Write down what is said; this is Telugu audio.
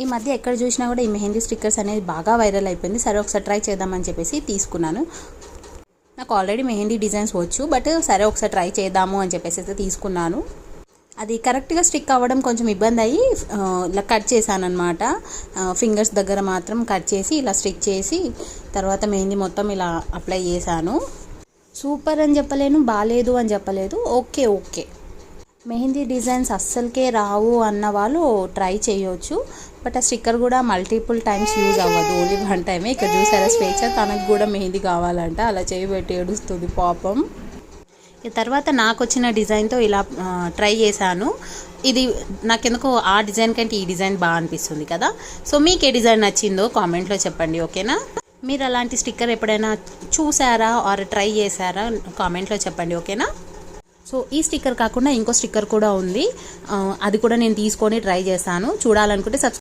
ఈ మధ్య ఎక్కడ చూసినా కూడా ఈ మెహందీ స్టిక్కర్స్ అనేది బాగా వైరల్ అయిపోయింది. సరే ఒకసారి ట్రై చేద్దామని చెప్పేసి తీసుకున్నాను. నాకు ఆల్రెడీ మెహందీ డిజైన్స్ వచ్చు, బట్ సరే ఒకసారి ట్రై చేద్దాము అని చెప్పేసి అయితే తీసుకున్నాను. అది కరెక్ట్గా స్టిక్ అవ్వడం కొంచెం ఇబ్బంది అయ్యి ఇలా కట్ చేశాను అనమాట. ఫింగర్స్ దగ్గర మాత్రం కట్ చేసి ఇలా స్టిక్ చేసి తర్వాత మెహందీ మొత్తం ఇలా అప్లై చేశాను. సూపర్ అని చెప్పలేను, బాగాలేదు అని చెప్పలేదు, ఓకే ఓకే. మెహందీ డిజైన్స్ అస్సలకే రావు అన్న వాళ్ళు ట్రై చేయొచ్చు, బట్ ఆ స్టిక్కర్ కూడా మల్టిపుల్ టైమ్స్ యూజ్ అవ్వదు, ఓన్లీ వన్ టైమే. ఇక్కడ చూసారా స్వేచ్ఛ, తనకు కూడా మెహందీ కావాలంట, అలా చేయబెట్టి ఏడుస్తుంది పాపం. తర్వాత నాకు వచ్చిన డిజైన్తో ఇలా ట్రై చేశాను. ఇది నాకెందుకో ఆ డిజైన్ కంటే ఈ డిజైన్ బాగా అనిపిస్తుంది కదా. సో మీకు ఏ డిజైన్ నచ్చిందో కామెంట్లో చెప్పండి, ఓకేనా. మీరు అలాంటి స్టిక్కర్ ఎప్పుడైనా చూసారా ఆర్ ట్రై చేశారా కామెంట్లో చెప్పండి, ఓకేనా. సో ఈ స్టిక్కర్ కాకుండా ఇంకో స్టిక్కర్ కూడా ఉంది, అది కూడా నేను తీసుకొని ట్రై చేశాను. చూడాలనుకుంటే